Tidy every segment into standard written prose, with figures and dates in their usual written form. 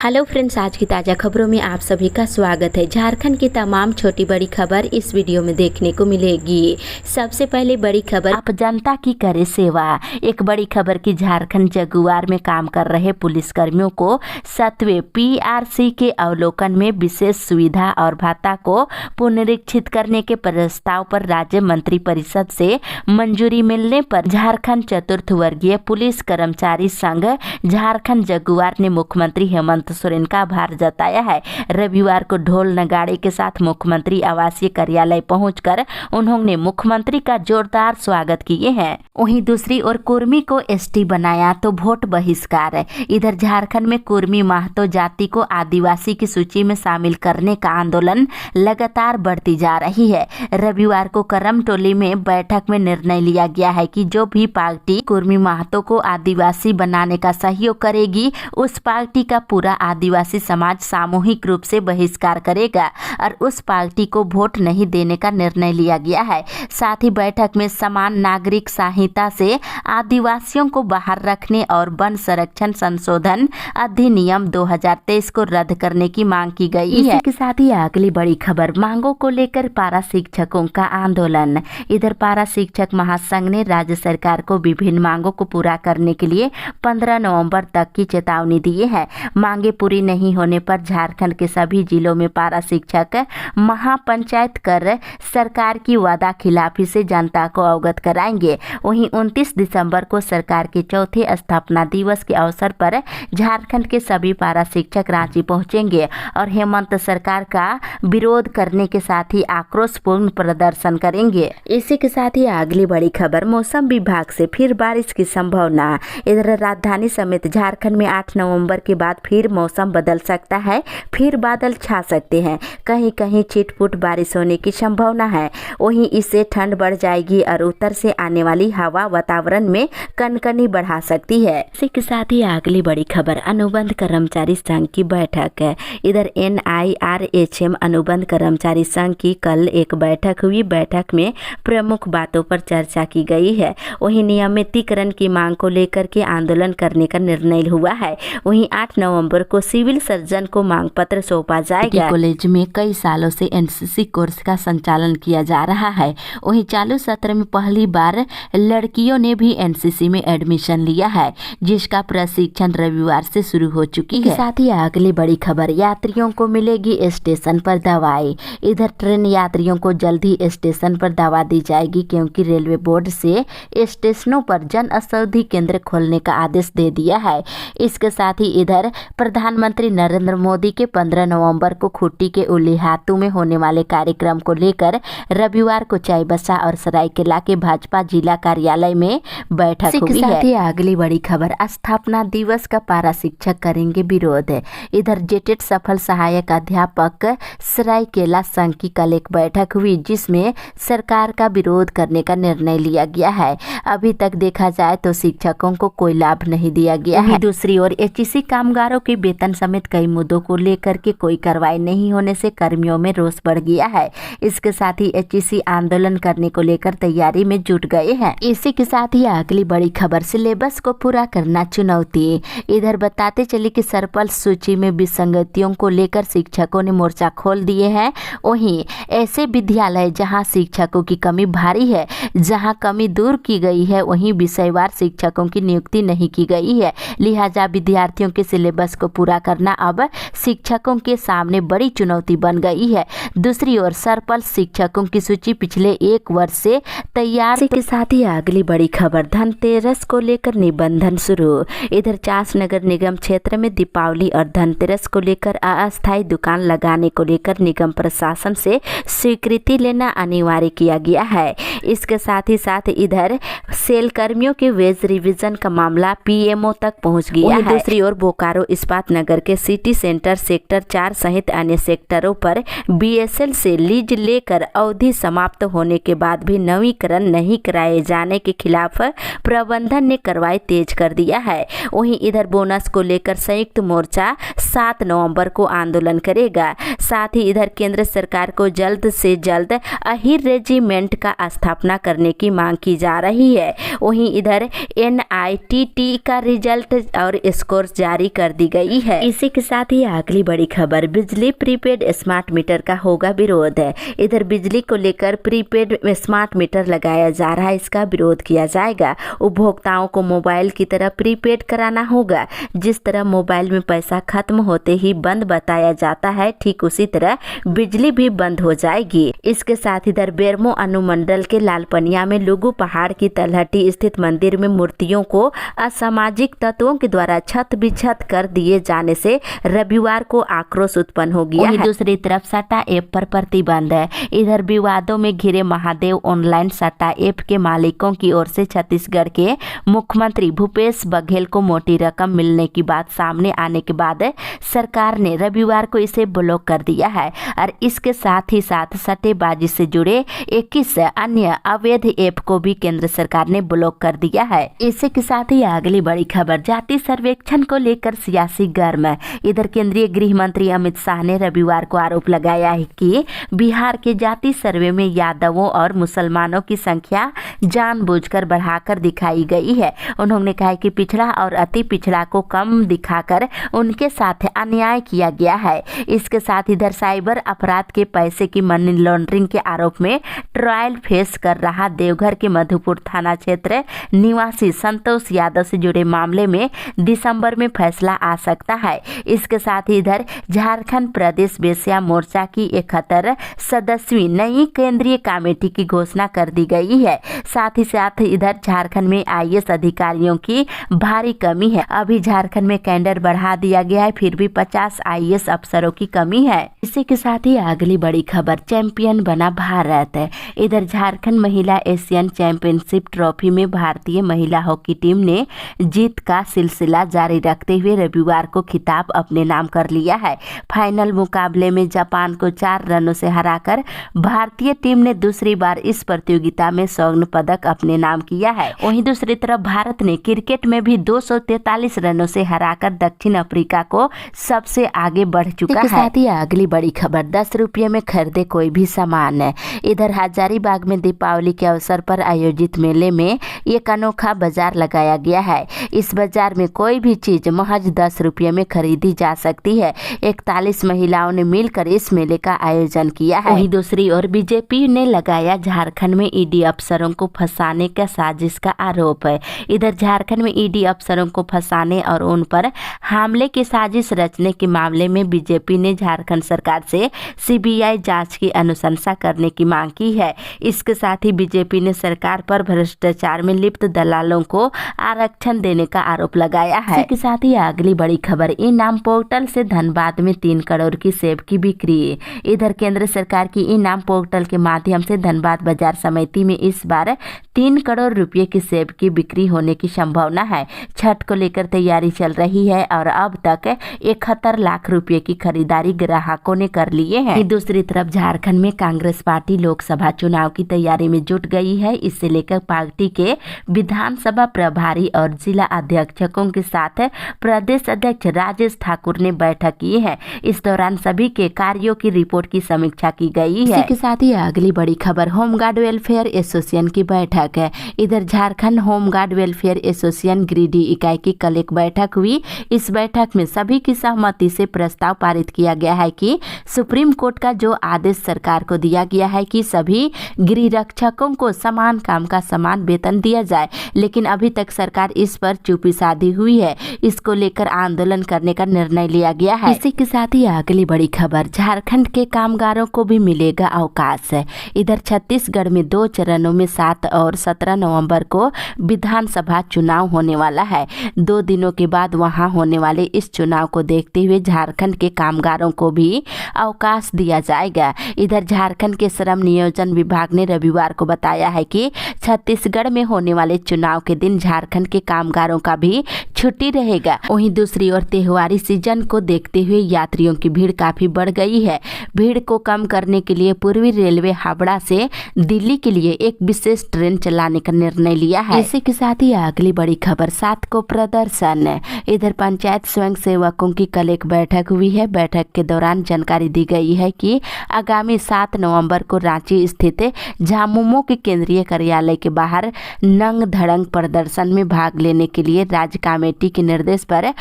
Hello friends, आज की ताज़ा खबरों में आप सभी का स्वागत है। झारखंड की तमाम छोटी बड़ी खबर इस वीडियो में देखने को मिलेगी। सबसे पहले बड़ी खबर, आप जनता की करे सेवा। एक बड़ी खबर की झारखंड जगुआर में काम कर रहे पुलिसकर्मियों को 7वें PRC के अवलोकन में विशेष सुविधा और भत्ता को पुनरीक्षित करने के प्रस्ताव पर राज्य मंत्रिपरिषद से मंजूरी मिलने पर झारखंड चतुर्थ वर्गीय पुलिस कर्मचारी संघ झारखंड जगुआर ने मुख्यमंत्री हेमंत सोरेन का आभार जताया है। रविवार को ढोल नगाड़े के साथ मुख्यमंत्री आवासीय कार्यालय पहुंचकर उन्होंने मुख्यमंत्री का जोरदार स्वागत किए हैं। वहीं दूसरी ओर कुर्मी को ST बनाया तो वोट बहिष्कार। इधर झारखंड में कुर्मी महतो जाति को आदिवासी की सूची में शामिल करने का आंदोलन लगातार बढ़ती जा रही है। रविवार को करमटोली में बैठक में निर्णय लिया गया है कि जो भी पार्टी कुर्मी महतो को आदिवासी बनाने का सहयोग करेगी, उस पार्टी का पूरा आदिवासी समाज सामूहिक रूप से बहिष्कार करेगा और उस पार्टी को वोट नहीं देने का निर्णय लिया गया है। साथ ही बैठक में समान नागरिक संहिता से आदिवासियों को बाहर रखने और वन संरक्षण संशोधन अधिनियम 2023 को रद्द करने की मांग की गई है। इसी के साथ ही अगली बड़ी खबर, मांगों को लेकर पारा शिक्षकों का आंदोलन। इधर पारा शिक्षक महासंघ ने राज्य सरकार को विभिन्न मांगों को पूरा करने के लिए 15 नवंबर तक की चेतावनी दी है। मांगे पूरी नहीं होने पर झारखंड के सभी जिलों में पारा शिक्षक महापंचायत कर सरकार की वादा खिलाफी से जनता को अवगत कराएंगे। वहीं 29 दिसंबर को सरकार के चौथे स्थापना दिवस के अवसर पर झारखंड के सभी पारा शिक्षक रांची पहुंचेंगे और हेमंत सरकार का विरोध करने के साथ ही आक्रोशपूर्ण प्रदर्शन करेंगे। इसी के साथ ही अगली बड़ी खबर, मौसम विभाग से फिर बारिश की संभावना। इधर राजधानी समेत झारखंड में 8 नवंबर के बाद फिर मौसम बदल सकता है, फिर बादल छा सकते हैं। कहीं कहीं छिटपुट बारिश होने की संभावना है। वहीं इससे ठंड बढ़ जाएगी और उत्तर से आने वाली हवा वातावरण में कनकनी बढ़ा सकती है। इसी के साथ ही अगली बड़ी खबर, अनुबंध कर्मचारी संघ की बैठक है। इधर NIRHM अनुबंध कर्मचारी संघ की कल एक बैठक हुई। बैठक में प्रमुख बातों पर चर्चा की गई है। वहीं नियमितीकरण की मांग को लेकर के आंदोलन करने का निर्णय हुआ है। वहीं 8 नवंबर को सिविल सर्जन को मांग पत्र सौंपा जाएगा। कॉलेज में कई सालों से NCC कोर्स का संचालन किया जा रहा है। वहीं चालू सत्र में पहली बार लड़कियों ने भी NCC में एडमिशन लिया है, जिसका प्रशिक्षण रविवार से शुरू हो चुकी है। साथ ही अगली बड़ी खबर, यात्रियों को मिलेगी स्टेशन पर दवाई। इधर ट्रेन यात्रियों को जल्द ही स्टेशन पर दवा दी जाएगी, क्योंकि रेलवे बोर्ड से स्टेशनों पर जन औषधि केंद्र खोलने का आदेश दे दिया है। इसके साथ ही इधर प्रधानमंत्री नरेंद्र मोदी के 15 नवंबर को खूंटी के उलीहातू में होने वाले कार्यक्रम को लेकर रविवार को चाईबासा और सरायकेला के भाजपा जिला कार्यालय में बैठक हुई है। साथ ही अगली बड़ी खबर, स्थापना दिवस का पारा शिक्षक करेंगे विरोध। इधर जेटेट सफल सहायक अध्यापक सरायकेला संघ की कल एक बैठक हुई, जिसमें सरकार का विरोध करने का निर्णय लिया गया है। अभी तक देखा जाए तो शिक्षकों को कोई लाभ नहीं दिया गया है। दूसरी ओर HEC कामगारों के वेतन समेत कई मुद्दों को लेकर के कोई कार्रवाई नहीं होने से कर्मियों में रोष बढ़ गया है। इसके साथ ही HEC आंदोलन करने को लेकर तैयारी में जुट गए हैं। इसी के साथ ही अगली बड़ी खबर, सिलेबस को पूरा करना चुनौती। इधर बताते चले कि सर्पल सूची में विसंगतियों को लेकर शिक्षकों ने मोर्चा खोल दिए हैं। वहीं ऐसे विद्यालय जहां शिक्षकों की कमी भारी है, जहां कमी दूर की गई है, वहीं विषयवार शिक्षकों की नियुक्ति नहीं की गई है। लिहाजा विद्यार्थियों के सिलेबस को पूरा करना अब शिक्षकों के सामने बड़ी चुनौती बन गई है। दूसरी ओर सर्पल शिक्षकों की सूची पिछले 1 वर्ष से तैयार। के साथ ही अगली बड़ी खबर, धनतेरस को लेकर निबंधन शुरू। इधर चास नगर निगम क्षेत्र में दीपावली और धनतेरस को लेकर अस्थायी दुकान लगाने को लेकर निगम प्रशासन से स्वीकृति लेना अनिवार्य किया गया है। इसके साथ ही इधर सेल कर्मियों के वेज रिवीजन का मामला PMO तक पहुंच गया है। दूसरी ओर बोकारो इस्पात नगर के सिटी सेंटर सेक्टर 4 सहित अन्य सेक्टरों पर BSL से लीज लेकर अवधि समाप्त होने के बाद भी नवीकरण नहीं कराए जाने के खिलाफ प्रबंधन ने कार्रवाई तेज कर दिया है। वहीं इधर बोनस को लेकर संयुक्त मोर्चा 7 नवंबर को आंदोलन करेगा। साथ ही इधर केंद्र सरकार को जल्द से जल्द अहिर रेजिमेंट का स्थापना करने की मांग की जा रही है। वहीं इधर NITT का रिजल्ट और स्कोर जारी कर दी गई गई है। इसी के साथ ही अगली बड़ी खबर, बिजली प्रीपेड स्मार्ट मीटर का होगा विरोध। इधर बिजली को लेकर प्रीपेड स्मार्ट मीटर लगाया जा रहा है, इसका विरोध किया जाएगा। उपभोक्ताओं को मोबाइल की तरह प्रीपेड कराना होगा। जिस तरह मोबाइल में पैसा खत्म होते ही बंद बताया जाता है, ठीक उसी तरह बिजली भी बंद हो जाएगी। इसके साथ इधर बेरमो अनुमंडल के लालपनिया में लुगु पहाड़ की तलहटी स्थित मंदिर में मूर्तियों को असामाजिक तत्वों के द्वारा छत बिछत कर दिए जाने से रविवार को आक्रोश उत्पन्न हो गया है। दूसरी तरफ सट्टा ऐप पर प्रतिबंध है। इधर विवादों में घिरे महादेव ऑनलाइन सट्टा ऐप के मालिकों की ओर से छत्तीसगढ़ के मुख्यमंत्री भूपेश बघेल को मोटी रकम मिलने की बात सामने आने के बाद सरकार ने रविवार को इसे ब्लॉक कर दिया है और इसके साथ ही साथ सट्टेबाजी से जुड़े 21 अन्य अवैध ऐप को भी केंद्र सरकार ने ब्लॉक कर दिया है। इसी के साथ ही अगली बड़ी खबर, जाति सर्वेक्षण को लेकर सियासी गर्म। इधर केंद्रीय गृह मंत्री अमित शाह ने रविवार को आरोप लगाया है कि बिहार के जाति सर्वे में यादवों और मुसलमानों की संख्या जानबूझकर बढ़ाकर दिखाई गई है। उन्होंने कहा कि पिछड़ा और अति पिछड़ा को कम दिखाकर उनके साथ अन्याय किया गया है। इसके साथ इधर साइबर अपराध के पैसे की मनी लॉन्ड्रिंग के आरोप में ट्रायल फेस कर रहा देवघर के मधुपुर थाना क्षेत्र निवासी संतोष यादव से जुड़े मामले में दिसंबर में फैसला आ सकता है। इसके साथ ही इधर झारखंड प्रदेश वेश्या मोर्चा की 71 सदस्यीय नई केंद्रीय कमेटी की घोषणा कर दी गई है। साथ ही साथ इधर झारखंड में आईएएस अधिकारियों की भारी कमी है। अभी झारखंड में कैडर बढ़ा दिया गया है, फिर भी 50 आईएएस अफसरों की कमी है। इसी के साथ ही अगली बड़ी खबर, चैंपियन बना भारत। इधर झारखंड महिला एशियन चैंपियनशिप ट्रॉफी में भारतीय महिला हॉकी टीम ने जीत का सिलसिला जारी रखते हुए रविवार को खिताब अपने नाम कर लिया है। फाइनल मुकाबले में जापान को 4 रनों से हराकर भारतीय टीम ने दूसरी बार इस प्रतियोगिता में स्वर्ण पदक अपने नाम किया है। वहीं दूसरी तरफ भारत ने क्रिकेट में भी 243 रनों से हराकर दक्षिण अफ्रीका को सबसे आगे बढ़ चुका है। साथ ही अगली बड़ी खबर, 10 रुपये में खरीदे कोई भी सामान। इधर हजारीबाग में दीपावली के अवसर पर आयोजित मेले में एक अनोखा बाजार लगाया गया है। इस बाजार में कोई भी चीज महज 10 रुपये में खरीदी जा सकती है। 41 महिलाओं ने मिलकर इस मेले का आयोजन किया है। वहीं दूसरी ओर बीजेपी ने लगाया झारखंड में ईडी अफसरों को फंसाने का साजिश का आरोप है। इधर झारखंड में ईडी अफसरों को फंसाने और उन पर हमले की साजिश रचने के मामले में बीजेपी ने झारखंड सरकार से सीबीआई जांच की अनुशंसा करने की मांग की है। इसके साथ ही बीजेपी ने सरकार पर भ्रष्टाचार में लिप्त दलालों को आरक्षण देने का आरोप लगाया है। इसके साथ ही अगली बड़ी खबर, इनाम पोर्टल से धनबाद में 3 करोड़ की सेब की बिक्री। इधर केंद्र सरकार की इनाम पोर्टल के माध्यम से धनबाद बाजार समिति में इस बार 3 करोड़ रुपए की सेब की बिक्री होने की संभावना है। छठ को लेकर तैयारी चल रही है और अब तक 71 लाख रुपए की खरीदारी ग्राहकों ने कर लिए हैं। दूसरी तरफ झारखंड में कांग्रेस पार्टी लोकसभा चुनाव की तैयारी में जुट गई है। इससे लेकर पार्टी के विधानसभा प्रभारी और जिला अध्यक्षकों के साथ प्रदेश अध्यक्ष राजेश ठाकुर ने बैठक की है। इस दौरान सभी के कार्यों की रिपोर्ट की समीक्षा की गई है। इसी के साथ ही अगली बड़ी खबर, होमगार्ड वेलफेयर एसोसिएशन की बैठक है। इधर Jharkhand home guard welfare association Giridih इकाई की कल एक बैठक हुई। इस बैठक में सभी की सहमति से प्रस्ताव पारित किया गया है कि सुप्रीम कोर्ट का जो आदेश सरकार को दिया गया है कि सभी गृह रक्षकों को समान काम का समान वेतन दिया जाए, लेकिन अभी तक सरकार इस पर चुप्पी साधी हुई है। इसको लेकर आंदोलन करने का निर्णय लिया गया है। इसी के साथ ही अगली बड़ी खबर, झारखंड के कामगारों को भी मिलेगा अवकाश। इधर छत्तीसगढ़ में 2 चरणों में 7 और 17 नवंबर को विधानसभा चुनाव होने वाला है। 2 दिनों के बाद वहां होने वाले इस चुनाव को देखते हुए झारखंड के कामगारों को भी अवकाश दिया जाएगा। इधर झारखंड के श्रम नियोजन विभाग ने रविवार को बताया है कि छत्तीसगढ़ में होने वाले चुनाव के दिन झारखंड के कामगारों का भी छुट्टी रहेगा। वहीं दूसरी ओर त्योहारी सीजन को देखते हुए यात्रियों की भीड़ काफी बढ़ गई है। भीड़ को कम करने के लिए पूर्वी रेलवे हावड़ा से दिल्ली के लिए एक विशेष ट्रेन चलाने का निर्णय लिया है। इसी के साथ ही अगली बड़ी खबर, 7 को प्रदर्शन। इधर पंचायत स्वयं सेवकों की कल एक बैठक हुई है। बैठक के दौरान जानकारी दी गई है कि आगामी 7 नवंबर को रांची स्थित झामुमो के केंद्रीय कार्यालय के बाहर नंग धड़ंग प्रदर्शन में भाग लेने के लिए राज्य कमेटी के निर्देश पर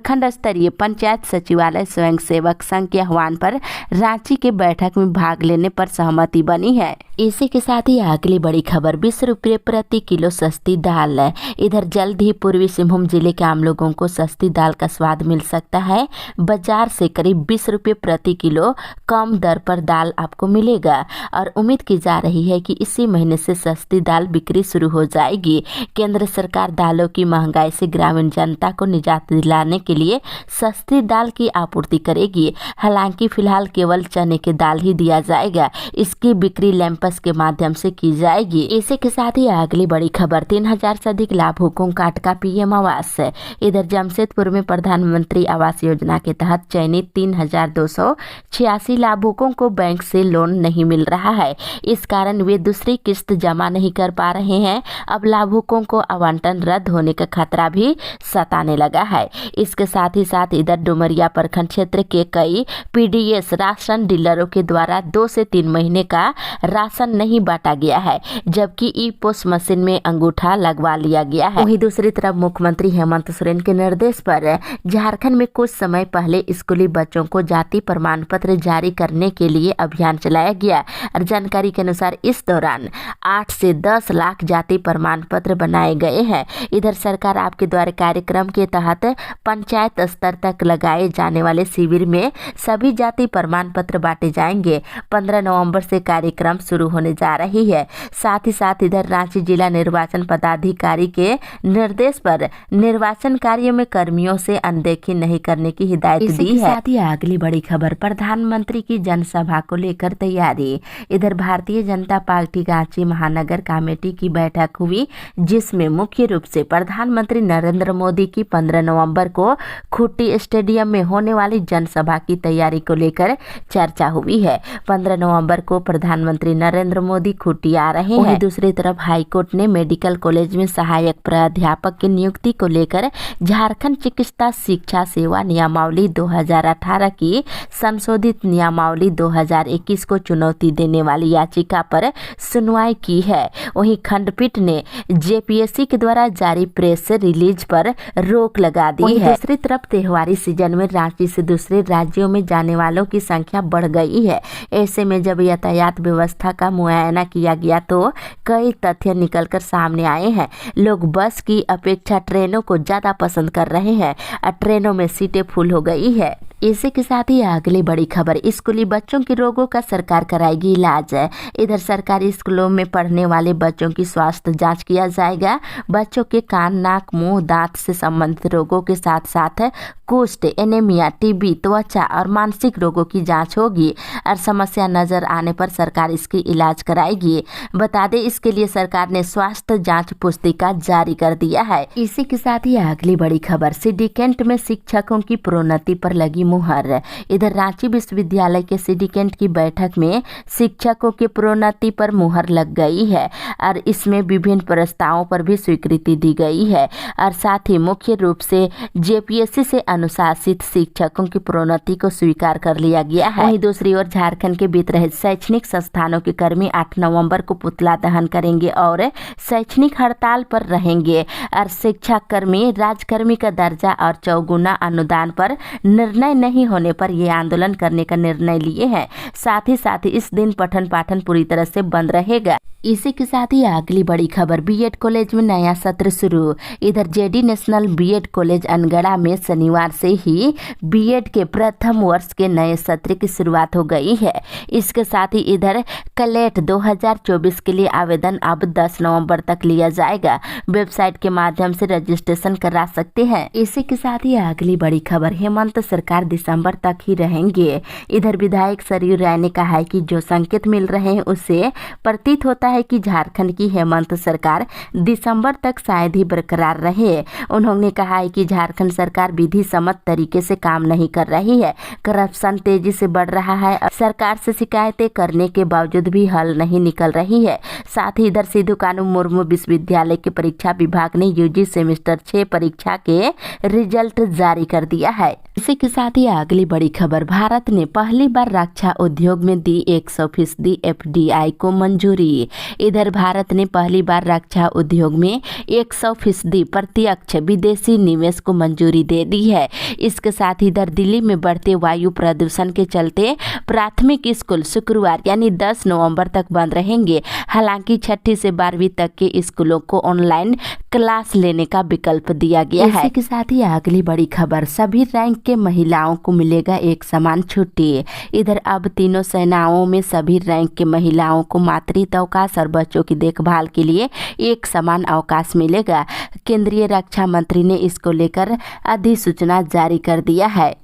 प्रखंड स्तरीय पंचायत सचिवालय स्वयं सेवक संघ के आह्वान पर रांची के बैठक में भाग लेने पर सहमति बनी है। इसी के साथ ही अगली बड़ी खबर, 20 रुपये प्रति किलो सस्ती दाल है। इधर जल्द ही पूर्वी सिंहभूम जिले के आम लोगों को सस्ती दाल का स्वाद मिल सकता है। बाजार से करीब 20 रुपये प्रति किलो कम दर पर दाल आपको मिलेगा और उम्मीद की जा रही है कि इसी महीने से सस्ती दाल बिक्री शुरू हो जाएगी। केंद्र सरकार दालों की महंगाई से ग्रामीण जनता को निजात दिलाने के लिए सस्ती दाल की आपूर्ति करेगी। हालांकि फिलहाल केवल चने की दाल ही दिया जाएगा। इसकी बिक्री लैंपस के माध्यम से की जाएगी। इसी के साथ ही अगली बड़ी खबर, 3000 से अधिक लाभुकों का अटका पीएम आवास है। इधर जमशेदपुर में प्रधानमंत्री आवास योजना के तहत चयनित 3286 लाभुकों को बैंक से लोन नहीं मिल रहा है। इस कारण वे दूसरी किस्त जमा नहीं कर पा रहे हैं। अब लाभुकों को आवंटन रद्द होने का खतरा भी सताने लगा है। इसके साथ ही साथ इधर डुमरिया प्रखंड क्षेत्र के कई पीडीएस राशन डीलरों के द्वारा 2 से 3 महीने का राशन नहीं बांटा गया है, जबकि ई पोस्ट मशीन में अंगूठा लगवा लिया गया है। वहीं दूसरी तरफ मुख्यमंत्री हेमंत सोरेन के निर्देश पर झारखंड में कुछ समय पहले स्कूली बच्चों को जाति प्रमाण पत्र जारी करने के लिए अभियान चलाया गया और जानकारी के अनुसार इस दौरान 8 से 10 लाख जाति प्रमाण पत्र बनाए गए हैं। इधर सरकार आपके द्वारा कार्यक्रम के तहत पंचायत स्तर तक लगाए जाने वाले शिविर में सभी जाति प्रमाण पत्र बांटे जाएंगे। 15 नवंबर से कार्यक्रम शुरू होने जा रही है। साथ ही साथ इधर रांची जिला निर्वाचन पदाधिकारी के निर्देश पर निर्वाचन कार्य में कर्मियों से अनदेखी नहीं करने की हिदायत दी है। साथ ही अगली बड़ी खबर, प्रधानमंत्री की जनसभा को लेकर तैयारी। इधर भारतीय जनता पार्टी रांची महानगर कमेटी की बैठक हुई, जिसमें मुख्य रूप से प्रधानमंत्री नरेंद्र मोदी की 15 नवंबर को खुट्टी स्टेडियम में होने वाली जनसभा की तैयारी को लेकर चर्चा हुई है। 15 नवंबर को प्रधानमंत्री नरेंद्र मोदी खुट्टी आ रहे हैं। दूसरी तरफ हाईकोर्ट ने मेडिकल कॉलेज में सहायक प्राध्यापक की नियुक्ति को लेकर झारखंड चिकित्सा शिक्षा सेवा नियमावली 2018 की संशोधित नियमावली 2021 को चुनौती देने वाली याचिका पर सुनवाई की है। वहीं खंडपीठ ने जेपीएससी के द्वारा जारी प्रेस रिलीज पर रोक लगा दी है। दूसरी तरफ त्योहारी सीजन में रांची से दूसरे राज्यों में जाने वालों की संख्या बढ़ गई है। ऐसे में जब यातायात व्यवस्था का मुआयना किया गया तो कई तथ्य निकलकर सामने आए हैं। लोग बस की अपेक्षा ट्रेनों को ज्यादा पसंद कर रहे हैं और ट्रेनों में सीटें फुल हो गई है। इसी के साथ ही अगली बड़ी खबर, स्कूली बच्चों के रोगों का सरकार कराएगी इलाज। इधर सरकारी स्कूलों में पढ़ने वाले बच्चों की स्वास्थ्य जांच किया जाएगा। बच्चों के कान, नाक, मुंह, दांत से संबंधित रोगों के साथ साथ कुष्ठ, एनीमिया, टीबी, त्वचा और मानसिक रोगों की जांच होगी और समस्या नजर आने पर सरकार इसकी इलाज कराएगी। बता दें, इसके लिए सरकार ने स्वास्थ्य जांच पुस्तिका जारी कर दिया है। इसी के साथ ही अगली बड़ी खबर, सिंडिकेट में शिक्षकों की प्रोन्नति पर लगी मुहर। इधर रांची विश्वविद्यालय के सिंडिकेट की बैठक में शिक्षकों की प्रोन्नति पर मुहर लग गई है और इसमें विभिन्न प्रस्तावों पर भी स्वीकृति दी गई है और साथ ही मुख्य रूप से जेपीएससी से अनुशासित शिक्षकों की प्रोन्नति को स्वीकार कर लिया गया है। वहीं दूसरी ओर झारखंड के बीत रहे शैक्षणिक संस्थानों के कर्मी 8 नवंबर को पुतला दहन करेंगे और शैक्षणिक हड़ताल पर रहेंगे और शिक्षा कर्मी राजकर्मी का दर्जा और चौगुना अनुदान पर निर्णय नहीं होने पर ये आंदोलन करने का निर्णय लिए हैं। साथ ही इस दिन पठन पाठन पूरी तरह से बंद रहेगा। इसी के साथ ही अगली बड़ी खबर, बीएड कॉलेज में नया सत्र शुरू। इधर JD national B Ed college Angara में शनिवार से ही बीएड के प्रथम वर्ष के नए सत्र की शुरुआत हो गई है। इसके साथ ही इधर कलेट 2024 के लिए आवेदन अब 10 नवंबर तक लिया जाएगा। वेबसाइट के माध्यम से रजिस्ट्रेशन करा सकते हैं। इसी के साथ ही अगली बड़ी खबर, हेमंत सरकार दिसंबर तक ही रहेंगे। इधर विधायक सरयू राय ने कहा है कि जो संकेत मिल रहे हैं उससे प्रतीत होता है कि झारखंड की हेमंत सरकार दिसंबर तक शायद ही बरकरार रहे। उन्होंने कहा है कि झारखंड सरकार विधि सम्मत तरीके से काम नहीं कर रही है, करप्शन तेजी से बढ़ रहा है, सरकार से शिकायतें करने के बावजूद भी हल नहीं निकल रही है। साथ ही इधर सिद्धू कानू मुर्मू विश्वविद्यालय के परीक्षा विभाग ने यूजी सेमेस्टर 6 परीक्षा के रिजल्ट जारी कर दिया है। इसी के साथ ही अगली बड़ी खबर, भारत ने पहली बार रक्षा उद्योग में दी 100% FDI को मंजूरी। इधर भारत ने पहली बार रक्षा उद्योग में 100% प्रत्यक्ष विदेशी निवेश को मंजूरी दे दी है। इसके साथ ही इधर दिल्ली में बढ़ते वायु प्रदूषण के चलते प्राथमिक स्कूल शुक्रवार यानी 10 नवंबर तक बंद रहेंगे। हालांकि 6ठी से 12वीं तक के स्कूलों को ऑनलाइन क्लास लेने का विकल्प दिया गया है। इसी के साथ ही अगली बड़ी खबर, सभी रैंक के महिलाओं को मिलेगा एक समान छुट्टी। इधर अब तीनों सेनाओं में सभी रैंक के महिलाओं को मातृत्व अवकाश और बच्चों की देखभाल के लिए एक समान अवकाश मिलेगा। केंद्रीय रक्षा मंत्री ने इसको लेकर अधिसूचना जारी कर दिया है।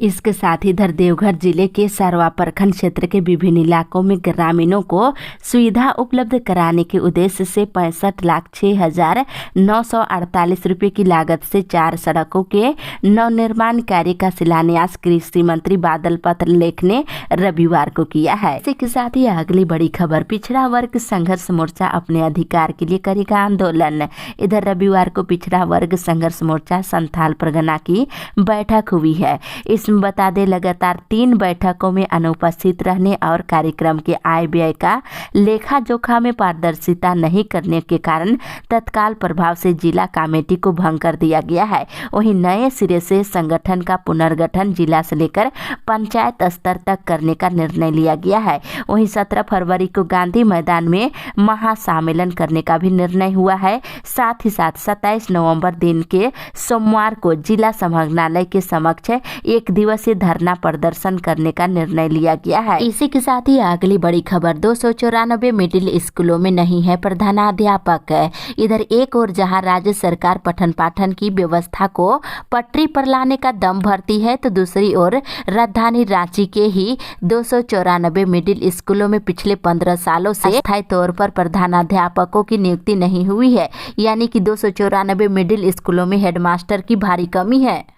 इसके साथ ही इधर देवघर जिले के सरवा प्रखंड क्षेत्र के विभिन्न इलाकों में ग्रामीणों को सुविधा उपलब्ध कराने के उद्देश्य से 65,06,948 रुपये की लागत से 4 सड़कों के नवनिर्माण कार्य का शिलान्यास कृषि मंत्री बादल पत्रलेख ने रविवार को किया है। इसी के साथ ही अगली बड़ी खबर, पिछड़ा वर्ग संघर्ष मोर्चा अपने अधिकार के लिए करेगा आंदोलन। इधर रविवार को पिछड़ा वर्ग संघर्ष मोर्चा संथाल परगना की बैठक हुई है। इसमें बता दें, लगातार 3 बैठकों में अनुपस्थित रहने और कार्यक्रम के आय व्यय का लेखा जोखा में पारदर्शिता नहीं करने के कारण तत्काल प्रभाव से जिला कमेटी को भंग कर दिया गया है। वहीं नए सिरे से संगठन का पुनर्गठन जिला से लेकर पंचायत स्तर तक करने का निर्णय लिया गया है। वहीं 17 फरवरी को गांधी मैदान में महासम्मेलन करने का भी निर्णय हुआ है। साथ ही साथ 27 नवंबर दिन के सोमवार को जिला समाहरणालय के समक्ष एक दिवसीय धरना प्रदर्शन करने का निर्णय लिया गया है। इसी के साथ ही अगली बड़ी खबर, 294 मिडिल स्कूलों में नहीं है प्रधानाध्यापक। इधर एक और जहां राज्य सरकार पठन पाठन की व्यवस्था को पटरी पर लाने का दम भरती है, तो दूसरी ओर राजधानी रांची के ही 294 मिडिल स्कूलों में पिछले 15 सालों से अस्थायी तौर पर प्रधानाध्यापकों की नियुक्ति नहीं हुई है। यानी कि 294 मिडिल स्कूलों में हेडमास्टर की भारी कमी है।